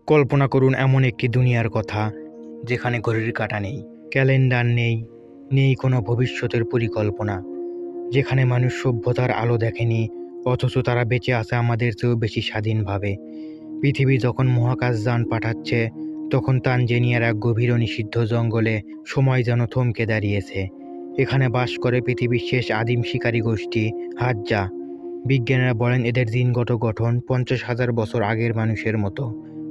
কল্পনা করুন এমন একটি দুনিয়ার কথা যেখানে ঘড়ির কাঁটা নেই, ক্যালেন্ডার নেই, নেই কোনো ভবিষ্যতের পরিকল্পনা, যেখানে মানুষ সভ্যতার আলো দেখেনি অথচ তারা বেঁচে আছে আমাদের চেয়েও বেশি স্বাধীনভাবে। পৃথিবী যখন মহাকাশযান পাঠাচ্ছে তখন তানজেনিয়ার এক গভীর নিষিদ্ধ জঙ্গলে সময় যেন থমকে দাঁড়িয়েছে। এখানে বাস করে পৃথিবীর শেষ আদিম শিকারী গোষ্ঠী হাজ্জা। বিজ্ঞানীরা বলেন এদের জিনগত গঠন 50,000 বছর আগের মানুষের মতো।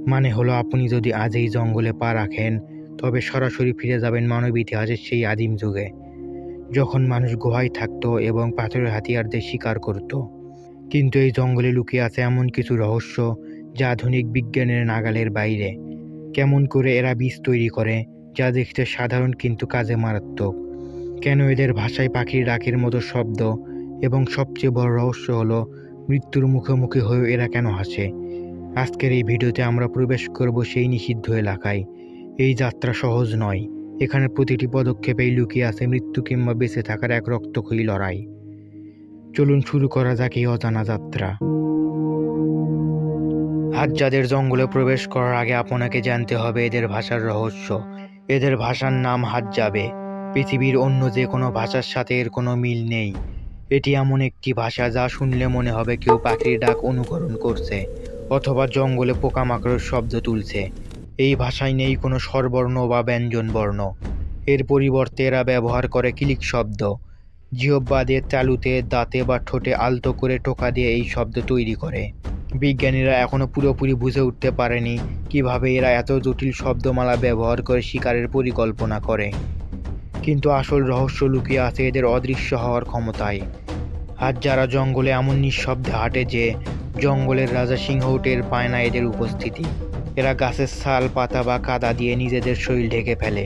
মানে হলো আপনি যদি আজ এই জঙ্গলে পা রাখেন তবে সরাসরি ফিরে যাবেন মানব ইতিহাসের সেই আদিম যুগে, যখন মানুষ গুহায় থাকতো এবং পাথরের হাতিয়ারদের শিকার করত। কিন্তু এই জঙ্গলে লুকিয়ে আছে এমন কিছু রহস্য যা আধুনিক বিজ্ঞানের নাগালের বাইরে। কেমন করে এরা বীজ তৈরি করে যা দেখতে সাধারণ কিন্তু কাজে মারাত্মক? কেন এদের ভাষায় পাখির ডাকের মতো শব্দ? এবং সবচেয়ে বড় রহস্য হলো মৃত্যুর মুখোমুখি হয়েও এরা কেন হাসে? আজকের এই ভিডিওতে আমরা প্রবেশ করব সেই নিষিদ্ধ এলাকায়। এই যাত্রা সহজ নয়, এখানে প্রতিটি পদক্ষেপেই লুকিয়ে আছে মৃত্যু কিংবা বেঁচে থাকার এক রক্তক্ষয়ী লড়াই। চলুন শুরু করা যাক এই অজানা যাত্রা। হাজ্জাদের জঙ্গলে প্রবেশ করার আগে আপনাকে জানতে হবে এদের ভাষার রহস্য। এদের ভাষার নাম হাজ্জাবে। পৃথিবীর অন্য যে কোনো ভাষার সাথে এর কোনো মিল নেই। এটি এমন একটি ভাষা যা শুনলে মনে হবে কেউ পাখির ডাক অনুকরণ করছে অথবা জঙ্গলে পোকামাকড়ের শব্দ তুলছে। এই ভাষায় নেই কোনো স্বরবর্ণ বা ব্যঞ্জন বর্ণ। এর পরিবর্তে এরা ব্যবহার করে ক্লিক শব্দ। জিহ্বা দিয়ে তালুতে, দাঁতে বা ঠোঁটে আলতো করে টোকা দিয়ে এই শব্দ তৈরি করে। বিজ্ঞানীরা এখনও পুরোপুরি বুঝে উঠতে পারেনি কিভাবে এরা এত জটিল শব্দমালা ব্যবহার করে শিকারের পরিকল্পনা করে। কিন্তু আসল রহস্য লুকিয়ে আছে এদের অদৃশ্য হওয়ার ক্ষমতায়। আজ যারা জঙ্গলে এমন নিঃশব্দে হাঁটে যে জঙ্গলের রাজা সিংহও টের পায় না এদের উপস্থিতি। এরা গাছের ছাল, পাতা বা কাদা দিয়ে নিজেদের শরীর ঢেকে ফেলে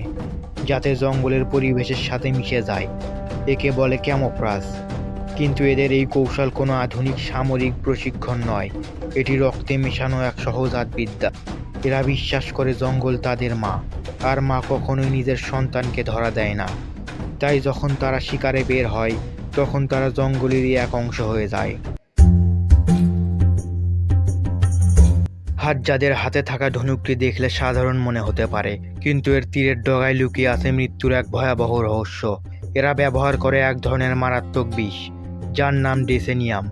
যাতে জঙ্গলের পরিবেশের সাথে মিশে যায়। একে বলে ক্যামোফ্রাজ। কিন্তু এদের এই কৌশল কোনো আধুনিক সামরিক প্রশিক্ষণ নয়, এটি রক্তে মেশানো এক সহজাত বিদ্যা। এরা বিশ্বাস করে জঙ্গল তাদের মা, আর মা কখনোই নিজের সন্তানকে ধরা দেয় না। তাই যখন তারা শিকারে বের হয় তখন তারা জঙ্গলেরই এক অংশ হয়ে যায়। হাজ্জাদের হাতে থাকা ধনুকটি দেখলে সাধারণ মনে হতে পারে, কিন্তু এর তীরের ডগায় লুকিয়ে আছে মৃত্যুর এক ভয়াবহ রহস্য। এরা ব্যবহার করে এক ধরনের মারাত্মক বিষ যার নাম ডেসেনিয়াম।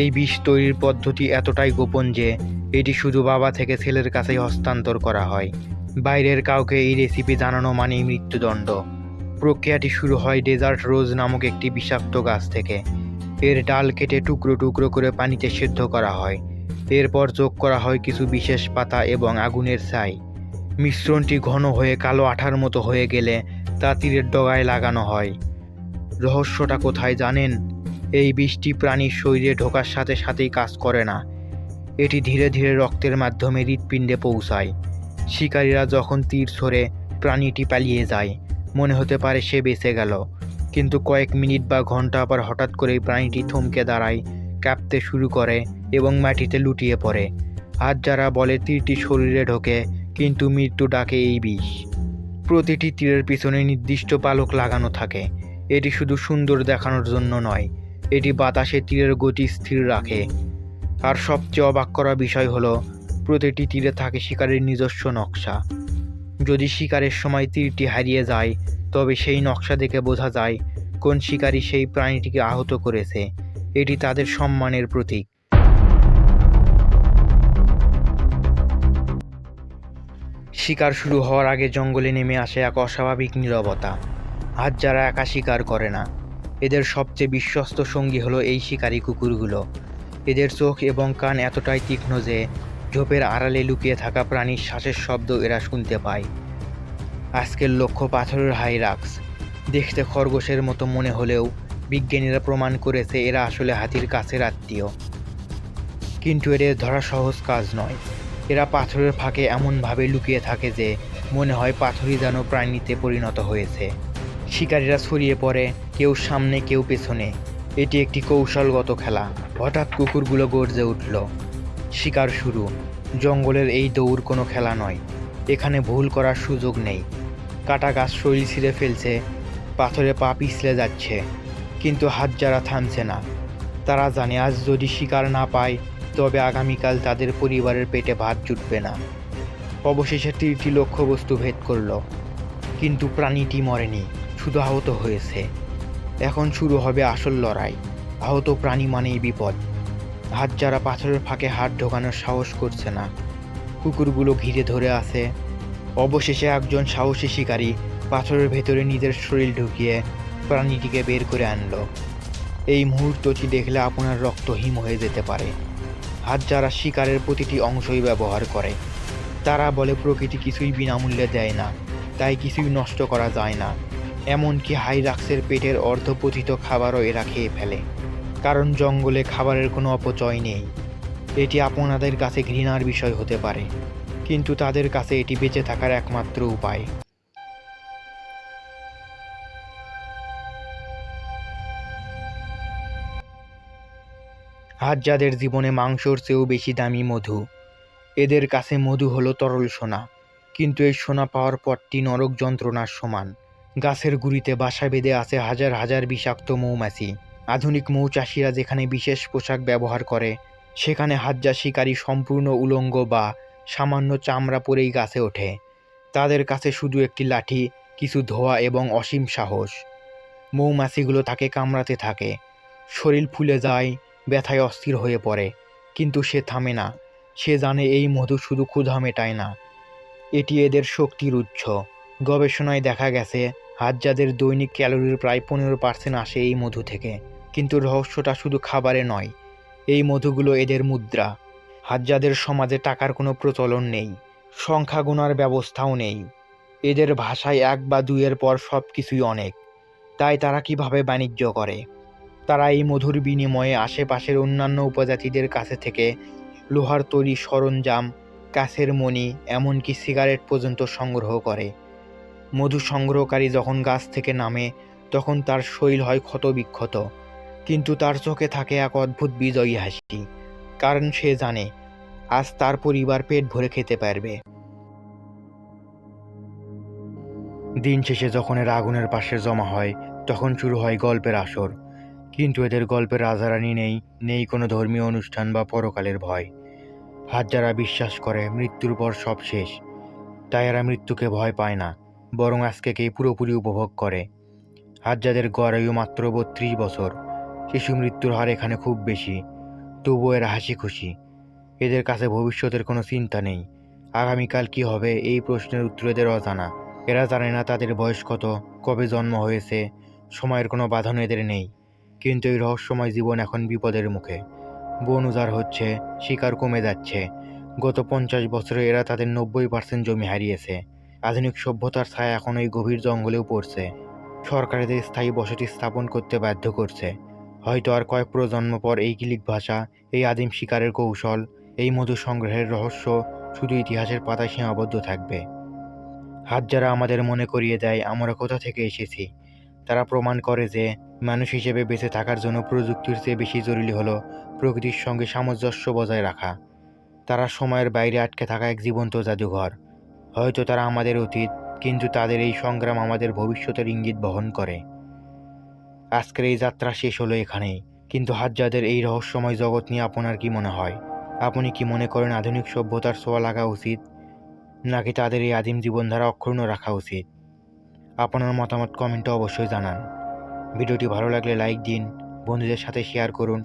এই বিষ তৈরির পদ্ধতি এতটাই গোপন যে এটি শুধু বাবা থেকে ছেলের কাছেই হস্তান্তর করা হয়। বাইরের কাউকে এই রেসিপি জানানো মানেই মৃত্যুদণ্ড। প্রক্রিয়াটি শুরু হয় ডেজার্ট রোজ নামক একটি বিষাক্ত গাছ থেকে। এর ডাল কেটে টুকরো টুকরো করে পানিতে সেদ্ধ করা হয়। এরপর যোগ করা হয় কিছু বিশেষ পাতা এবং আগুনের ছাই। মিশ্রণটি ঘন হয়ে কালো আঠার মতো হয়ে গেলে তা তীরের ডগায় লাগানো হয়। রহস্যটা কোথায় জানেন? এই বিষটি প্রাণীর শরীরে ঢোকার সাথে সাথেই কাজ করে না। এটি ধীরে ধীরে রক্তের মাধ্যমে হৃৎপিণ্ডে পৌঁছায়। শিকারীরা যখন তীর ছোড়ে প্রাণীটি পালিয়ে যায়, মনে হতে পারে সে বেঁচে গেল, কিন্তু কয়েক মিনিট বা ঘন্টা পর হঠাৎ করেই প্রাণীটি থমকে দাঁড়ায়, কাঁপতে শুরু করে এবং মাটিতে লুটিয়ে পড়ে। আর যারা বলে তীরটি শরীরে ঢোকে, কিন্তু মৃত্যু ডাকে এই বিষ। প্রতিটি তীরের পিছনে নির্দিষ্ট পালক লাগানো থাকে। এটি শুধু সুন্দর দেখানোর জন্য নয়, এটি বাতাসে তীরের গতি স্থির রাখে। আর সবচেয়ে অবাক করা বিষয় হলো প্রতিটি তীরে থাকে শিকারের নিজস্ব নকশা। যদি শিকারের সময় তীরটি হারিয়ে যায় তবে সেই নকশা দেখে বোঝা যায় কোন শিকারী সেই প্রাণীটিকে আহত করেছে। এটি তাদের সম্মানের প্রতীক। শিকার শুরু হওয়ার আগে জঙ্গলে নেমে আসে এক অস্বাভাবিক নীরবতা। আজ যারা একা শিকার করে না, এদের সবচেয়ে বিশ্বস্ত সঙ্গী হলো এই শিকারী কুকুরগুলো। এদের চোখ এবং কান এতটাই তীক্ষ্ণ যে ঝোপের আড়ালে লুকিয়ে থাকা প্রাণীর শ্বাসের শব্দ এরা শুনতে পায়। আজকের লক্ষ্য পাথরের হাইরাক্স। দেখতে খরগোশের মতো মনে হলেও বিজ্ঞানীরা প্রমাণ করেছে এরা আসলে হাতির কাছের আত্মীয়। কিন্তু এদের ধরা সহজ কাজ নয়। এরা পাথরের ফাঁকে এমনভাবে লুকিয়ে থাকে যে মনে হয় পাথরই যেন প্রাণীতে পরিণত হয়েছে। শিকারীরা ছড়িয়ে পড়ে, কেউ সামনে কেউ পেছনে। এটি একটি কৌশলগত খেলা। হঠাৎ কুকুরগুলো গর্জে উঠল। শিকার শুরু। জঙ্গলের এই দৌড় কোনো খেলা নয়, এখানে ভুল করার সুযোগ নেই। কাটা গাছ শরীর ছিঁড়ে ফেলছে, পাথরে পা পিছলে যাচ্ছে, কিন্তু হাজ্জারা থামছে না। তারা জানে আজ যদি শিকার না পায় তবে আগামীকাল তাদের পরিবারের পেটে ভাত জুটবে না। অবশেষে তীরটি লক্ষ্যবস্তু ভেদ করল, কিন্তু প্রাণীটি মরেনি, শুধু আহত হয়েছে। এখন শুরু হবে আসল লড়াই। আহত প্রাণী মানেই বিপদ। হাতজারা পাথরের ফাঁকে হাত ঢোকানোর সাহস করছে না। কুকুরগুলো ঘিরে ধরে আছে। অবশেষে একজন সাহসী শিকারী পাথরের ভেতরে নিজের শরীর ঢুকিয়ে প্রাণীটিকে বের করে আনলো। এই মুহূর্তটি দেখলে আপনার রক্ত হিম হয়ে যেতে পারে। হাতজারা শিকারের প্রতিটি অংশই ব্যবহার করে। তারা বলে প্রকৃতি কিছুই বিনামূল্যে দেয় না, তাই কিছুই নষ্ট করা যায় না। এমনকি হাইরাক্সের পেটের অর্ধপতিত খাবারও এরা খেয়ে ফেলে, কারণ জঙ্গলে খাবারের কোনো অপচয় নেই। এটি আপনাদের কাছে ঘৃণার বিষয় হতে পারে, কিন্তু তাদের কাছে এটি বেঁচে থাকার একমাত্র উপায়। হাতজাদের জীবনে মাংসর চেয়েও বেশি দামি মধু। এদের কাছে মধু হলো তরল সোনা, কিন্তু এই সোনা পাওয়ার পথটি নরক যন্ত্রণার সমান। গাছের গুঁড়িতে বাসা বেঁধে আছে হাজার হাজার বিষাক্ত মৌমাছি। আধুনিক মৌচাষিরা যেখানে বিশেষ পোশাক ব্যবহার করে, সেখানে হাতজা শিকারী সম্পূর্ণ উলঙ্গ বা সামান্য চামড়া পরেই গাছে ওঠে। তাদের কাছে শুধু একটি লাঠি, কিছু ধোঁয়া এবং অসীম সাহস। মৌমাছিগুলো তাকে কামড়াতে থাকে, শরীর ফুলে যায়, ব্যথায় অস্থির হয়ে পড়ে, কিন্তু সে থামে না। সে জানে এই মধু শুধু ক্ষুধা মেটায় না, এটি এদের শক্তির উৎস। গবেষণায় দেখা গেছে হাতজাদের দৈনিক ক্যালোরির প্রায় 15% আসে এই মধু থেকে। কিন্তু রহস্যটা শুধু খাবারে নয়, এই মধুগুলো এদের মুদ্রা। হাতজাদের সমাজে টাকার কোনো প্রচলন নেই, সংখ্যা গোনার ব্যবস্থাও নেই। এদের ভাষায় 1 বা 2-এর পর সব কিছুই অনেক। তাই তারা কিভাবে বাণিজ্য করে? তারা এই মধুর বিনিময়ে আশেপাশের অন্যান্য উপজাতিদের কাছে থেকে লোহার তৈরি সরঞ্জাম, কাঁচের মণি, এমনকি সিগারেট পর্যন্ত সংগ্রহ করে। মধু সংগ্রহকারী যখন গাছ থেকে নামে, তখন তার শরীর হয় ক্ষতবিক্ষত, কিন্তু তার চোখে থাকে এক অদ্ভুত বিজয়ী হাসি, কারণ সে জানে আজ তার পরিবার পেট ভরে খেতে পারবে। দিন শেষে যখন এরা আগুনের পাশে জমা হয়, তখন শুরু হয় গল্পের আসর। কিন্তু এদের গল্পের রাজারানি নেই, নেই কোনো ধর্মীয় অনুষ্ঠান বা পরকালের ভয়। হাতজারা বিশ্বাস করে মৃত্যুর পর সব শেষ, তাই এরা মৃত্যুকে ভয় পায় না, বরং আজকেকেই পুরোপুরি উপভোগ করে। হাতজাদের গড় আয়ু মাত্র 32 বছর। শিশু মৃত্যুর হার এখানে খুব বেশি, তবুও এরা হাসি খুশি। এদের কাছে ভবিষ্যতের কোনো চিন্তা নেই। আগামীকাল কি হবে এই প্রশ্নের উত্তর এদের অজানা। এরা জানে না তাদের বয়স কত, কবে জন্ম হয়েছে, সময়ের কোনো বাঁধন এদের নেই। কিন্তু এই রহস্যময় জীবন এখন বিপদের মুখে। বন উজাড় হচ্ছে, শিকার কমে যাচ্ছে। গত 50 বছরে এরা তাদের 90% জমি হারিয়েছে। আধুনিক সভ্যতার ছায়া এখন এই গভীর জঙ্গলেও পড়ছে। সরকার এদের স্থায়ী বসতি স্থাপন করতে বাধ্য করছে। হয়তো আর কয়েক প্রজন্ম পর এই কিলিক ভাষা, এই আদিম শিকারের কৌশল, এই মধু সংগ্রহের রহস্য শুধু ইতিহাসের পাতায় সীমাবদ্ধ থাকবে। হাতজারা আমাদের মনে করিয়ে দেয় আমরা কোথা থেকে এসেছি। তারা প্রমাণ করে যে মানুষ হিসেবে বেঁচে থাকার জন্য প্রযুক্তির চেয়ে বেশি জরুরি হলো প্রকৃতির সঙ্গে সামঞ্জস্য বজায় রাখা। তারা সময়ের বাইরে আটকে থাকা এক জীবন্ত জাদুঘর। হয়তো তারা আমাদের অতীত, কিন্তু তাদের এই সংগ্রাম আমাদের ভবিষ্যতের ইঙ্গিত বহন করে। আজকের এই যাত্রা শেষ হলো এখানেই, কিন্তু হাতজাদের এই রহস্যময় জগৎ নিয়ে আপনার কি মনে হয়? আপনি কি মনে করেন আধুনিক সভ্যতার ছোঁয়া লাগা উচিত, নাকি তাদের এই আদিম জীবনধারা অক্ষুণ্ণ রাখা উচিত? আপনার মতামত কমেন্টে অবশ্যই জানান। ভিডিওটি ভালো লাগলে লাইক দিন, বন্ধুদের সাথে শেয়ার করুন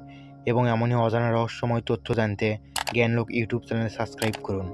এবং এমনই অজানা রহস্যময় তথ্য জানতে জ্ঞানলোক ইউটিউব চ্যানেল সাবস্ক্রাইব করুন।